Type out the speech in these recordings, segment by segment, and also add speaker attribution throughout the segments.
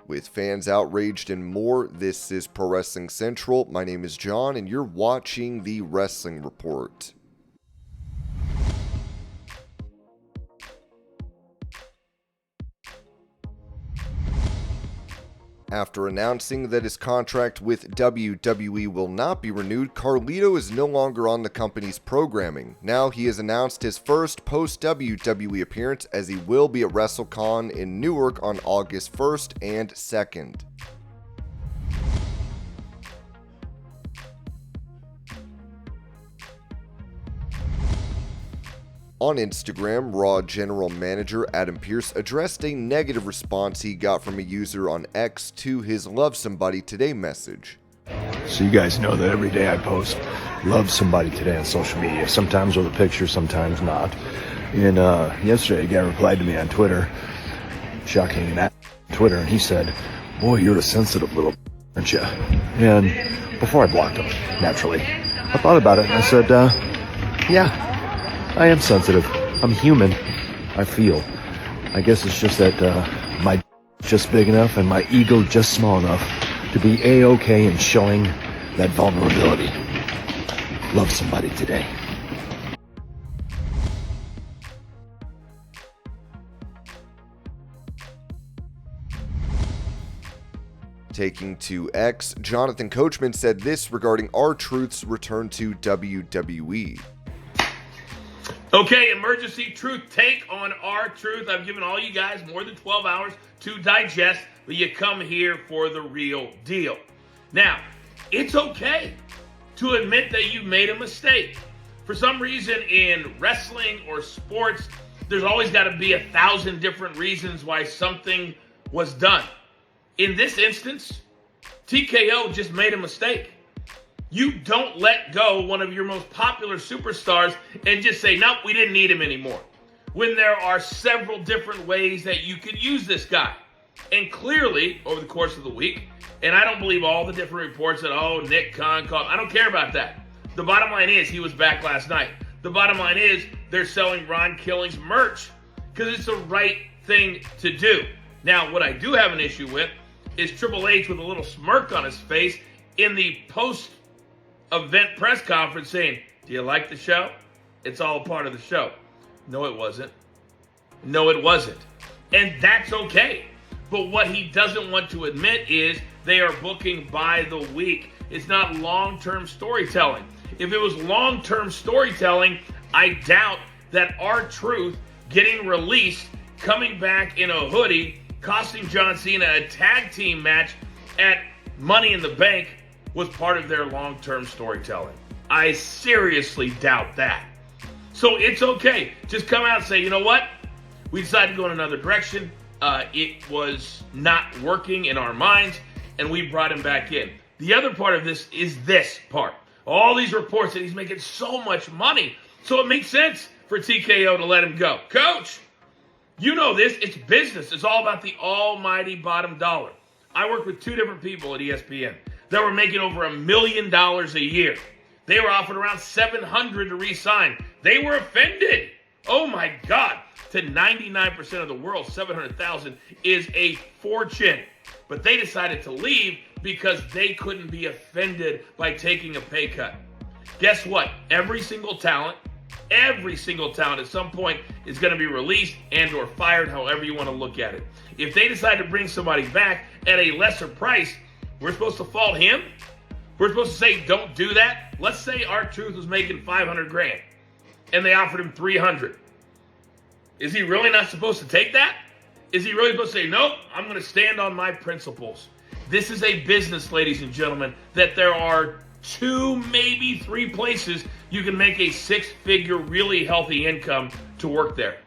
Speaker 1: With fans outraged and more, this is Pro Wrestling Central. My name is John, and you're watching the Wrestling Report. After announcing that his contract with WWE will not be renewed, CARLITO is no longer on the company's programming. Now he has announced his first post-WWE appearance, as he will be at WrestleCon in Newark on August 1st and 2nd. On Instagram, Raw General Manager Adam Pearce addressed a negative response he got from a user on X to his Love Somebody Today message.
Speaker 2: So you guys know that every day I post Love Somebody Today on social media, sometimes with a picture, sometimes not. And yesterday a guy replied to me on Twitter, shocking and at Twitter, and he said, "Boy, you're a sensitive little aren't you?" And before I blocked him, naturally, I thought about it and I said, yeah. I am sensitive. I'm human. I feel. I guess it's just that my just big enough and my ego just small enough to be A-okay in showing that vulnerability. Love somebody today.
Speaker 1: Taking to X, Jonathan Coachman said this regarding R-Truth's return to WWE.
Speaker 3: Okay, emergency truth take on R-Truth. I've given all you guys more than 12 hours to digest, but you come here for the real deal. Now, it's okay to admit that you made a mistake. For some reason in wrestling or sports, there's always got to be 1,000 different reasons why something was done. In this instance, TKO just made a mistake. You don't let go one of your most popular superstars and just say, nope, we didn't need him anymore. When there are several different ways that you could use this guy. And clearly, over the course of the week, and I don't believe all the different reports that, Nick Khan called. I don't care about that. The bottom line is he was back last night. The bottom line is they're selling Ron Killing's merch because it's the right thing to do. Now, what I do have an issue with is Triple H with a little smirk on his face in the post-event press conference saying, do you like the show? It's all a part of the show. No, it wasn't. No, it wasn't. And that's okay. But what he doesn't want to admit is they are booking by the week. It's not long-term storytelling. If it was long-term storytelling, I doubt that R-Truth getting released, coming back in a hoodie, costing John Cena a tag team match at Money in the Bank was part of their long-term storytelling. I seriously doubt that. So it's okay. Just come out and say, you know what? We decided to go in another direction. It was not working in our minds, and we brought him back in. The other part of this is this part. All these reports that he's making so much money. So it makes sense for TKO to let him go. Coach, you know this. It's business. It's all about the almighty bottom dollar. I work with two different people at ESPN that were making over $1 million a year. They were offered around $700 to re-sign. They were offended. Oh my God. To 99% of the world, $700,000 is a fortune. But they decided to leave because they couldn't be offended by taking a pay cut. Guess what? Every single talent at some point is going to be released and or fired, however you want to look at it. If they decide to bring somebody back at a lesser price, we're supposed to fault him? We're supposed to say, don't do that? Let's say R-Truth was making $500,000 and they offered him $300,000. Is he really not supposed to take that? Is he really supposed to say, nope, I'm going to stand on my principles? This is a business, ladies and gentlemen, that there are 2, maybe 3 places you can make a 6-figure, really healthy income to work there.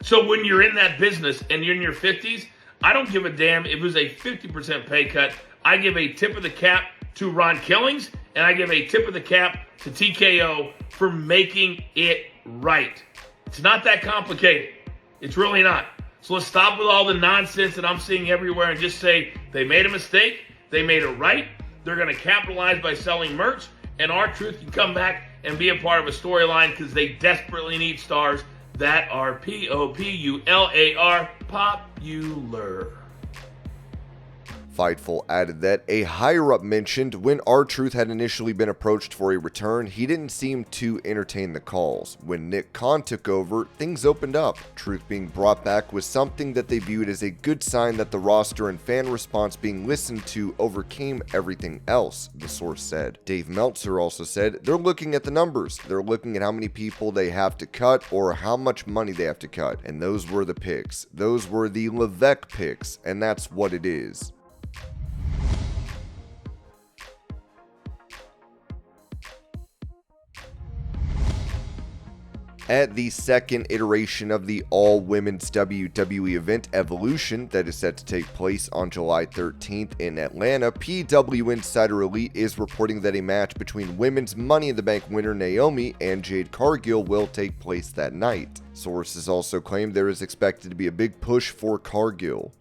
Speaker 3: So when you're in that business and you're in your 50s, I don't give a damn if it was a 50% pay cut. I give a tip of the cap to Ron Killings, and I give a tip of the cap to TKO for making it right. It's not that complicated. It's really not. So let's stop with all the nonsense that I'm seeing everywhere and just say they made a mistake, they made it right, they're going to capitalize by selling merch, and R-Truth can come back and be a part of a storyline because they desperately need stars that are popular.
Speaker 1: Fightful added that a higher-up mentioned when R-Truth had initially been approached for a return, he didn't seem to entertain the calls. When Nick Khan took over, things opened up. Truth being brought back was something that they viewed as a good sign that the roster and fan response being listened to overcame everything else, the source said. Dave Meltzer also said they're looking at the numbers. They're looking at how many people they have to cut or how much money they have to cut. And those were the picks. Those were the Levesque picks, and that's what it is. At the second iteration of the all-women's WWE event Evolution that is set to take place on July 13th in Atlanta, PW Insider Elite is reporting that a match between women's Money in the Bank winner Naomi and Jade Cargill will take place that night. Sources also claim there is expected to be a big push for Cargill.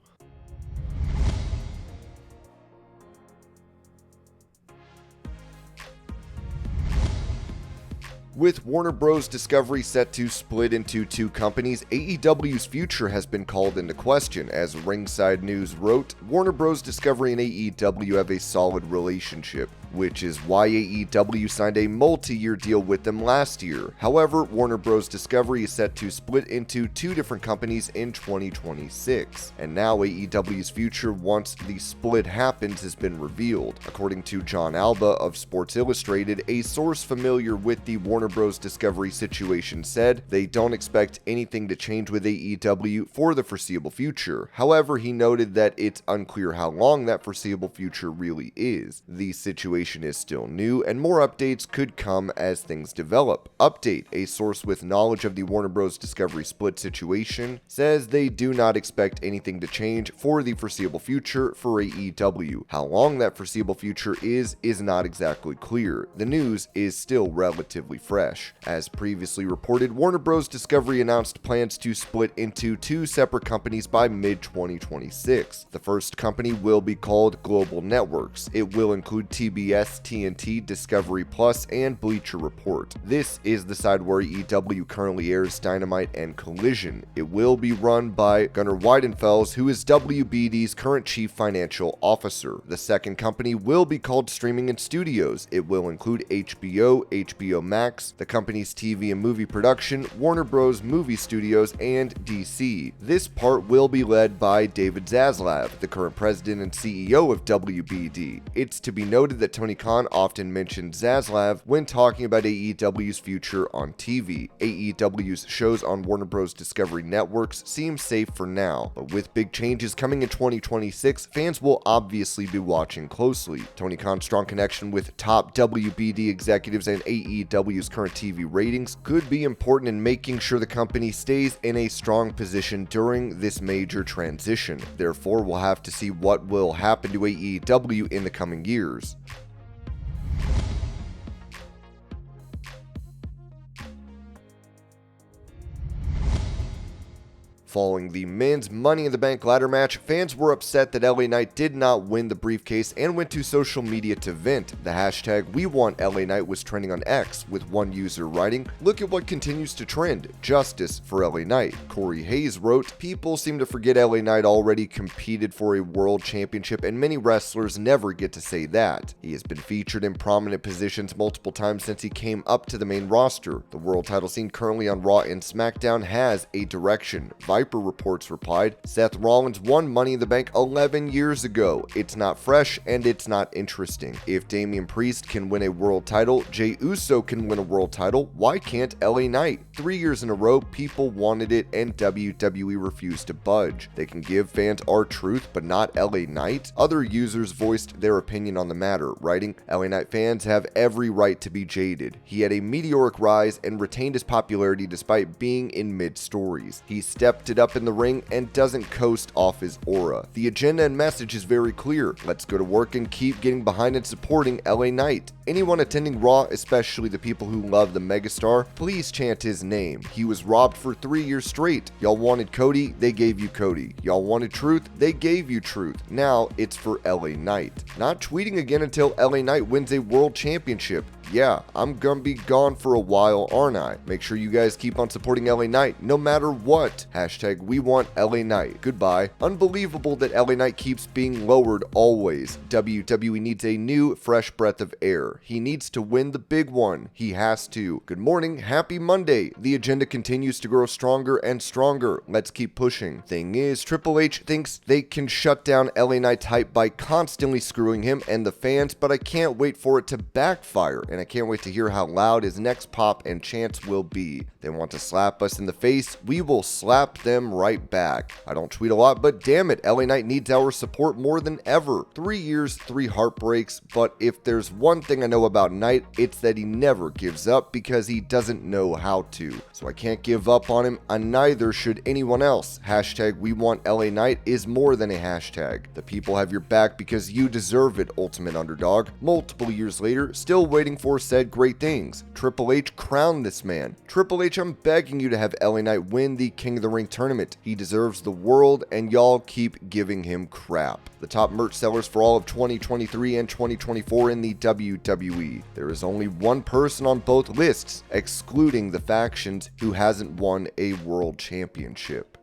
Speaker 1: With Warner Bros. Discovery set to split into two companies, AEW's future has been called into question. As Ringside News wrote, Warner Bros. Discovery and AEW have a solid relationship, which is why AEW signed a multi-year deal with them last year. However, Warner Bros. Discovery is set to split into two different companies in 2026, and now AEW's future once the split happens has been revealed. According to John Alba of Sports Illustrated, a source familiar with the Warner Bros. Discovery situation said they don't expect anything to change with AEW for the foreseeable future. However, he noted that it's unclear how long that foreseeable future really is. The situation is still new, and more updates could come as things develop. Update: a source with knowledge of the Warner Bros. Discovery split situation says they do not expect anything to change for the foreseeable future for AEW. How long that foreseeable future is not exactly clear. The news is still relatively fresh. As previously reported, Warner Bros. Discovery announced plans to split into two separate companies by mid-2026. The first company will be called Global Networks. It will include TBS, TNT, Discovery Plus, and Bleacher Report. This is the side where AEW currently airs Dynamite and Collision. It will be run by Gunnar Weidenfels, who is WBD's current chief financial officer. The second company will be called Streaming and Studios. It will include HBO, HBO Max, the company's TV and movie production, Warner Bros. Movie Studios, and DC. This part will be led by David Zaslav, the current president and CEO of WBD. It's to be noted that Tony Khan often mentioned Zaslav when talking about AEW's future on TV. AEW's shows on Warner Bros. Discovery Networks seem safe for now, but with big changes coming in 2026, fans will obviously be watching closely. Tony Khan's strong connection with top WBD executives and AEW's current TV ratings could be important in making sure the company stays in a strong position during this major transition. Therefore, we'll have to see what will happen to AEW in the coming years. Following the men's Money in the Bank ladder match, fans were upset that LA Knight did not win the briefcase and went to social media to vent. The hashtag #WeWantLAKnight was trending on X, with one user writing, "Look at what continues to trend, justice for LA Knight." Corey Hayes wrote, "People seem to forget LA Knight already competed for a world championship and many wrestlers never get to say that. He has been featured in prominent positions multiple times since he came up to the main roster. The world title scene currently on Raw and SmackDown has a direction." Viper Reports replied, "Seth Rollins won Money in the Bank 11 years ago. It's not fresh and it's not interesting. If Damian Priest can win a world title, Jey Uso can win a world title, why can't LA Knight? 3 years in a row, people wanted it and WWE refused to budge. They can give fans R-Truth, but not LA Knight?" Other users voiced their opinion on the matter, writing, "LA Knight fans have every right to be jaded. He had a meteoric rise and retained his popularity despite being in mid-stories. He stepped it up in the ring and doesn't coast off his aura. The agenda and message is very clear. Let's go to work and keep getting behind and supporting LA Knight. Anyone attending Raw, especially the people who love the megastar, please chant his name. He was robbed for 3 years straight. Y'all wanted Cody, they gave you Cody. Y'all wanted truth, they gave you truth. Now it's for LA Knight. Not tweeting again until LA Knight wins a world championship. yeah, I'm gonna be gone for a while, aren't I? Make sure you guys keep on supporting LA Knight no matter what. Hashtag we want LA Knight. Goodbye. Unbelievable that LA Knight keeps being lowered always. WWE needs a new, fresh breath of air. He needs to win the big one. He has to. Good morning, happy Monday. The agenda continues to grow stronger and stronger. Let's keep pushing. Thing is, Triple H thinks they can shut down LA Knight's hype by constantly screwing him and the fans, but I can't wait for it to backfire, and I can't wait to hear how loud his next pop and chants will be. They want to slap us in the face, we will slap them right back. I don't tweet a lot, but damn it, LA Knight needs our support more than ever. 3 years, 3 heartbreaks, but if there's one thing I know about Knight, it's that he never gives up because he doesn't know how to. So I can't give up on him, and neither should anyone else. Hashtag we want LA Knight is more than a hashtag. The people have your back because you deserve it, Ultimate Underdog. Multiple years later, still waiting for said great things. Triple H crowned this man. Triple H, I'm begging you to have LA Knight win the King of the Ring tournament. He deserves the world, and y'all keep giving him crap. The top merch sellers for all of 2023 and 2024 in the WWE. There is only one person on both lists, excluding the factions, who hasn't won a world championship.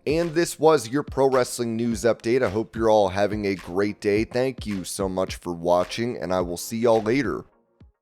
Speaker 1: And this was your pro wrestling news update. I hope you're all having a great day. Thank you so much for watching, and I will see y'all later.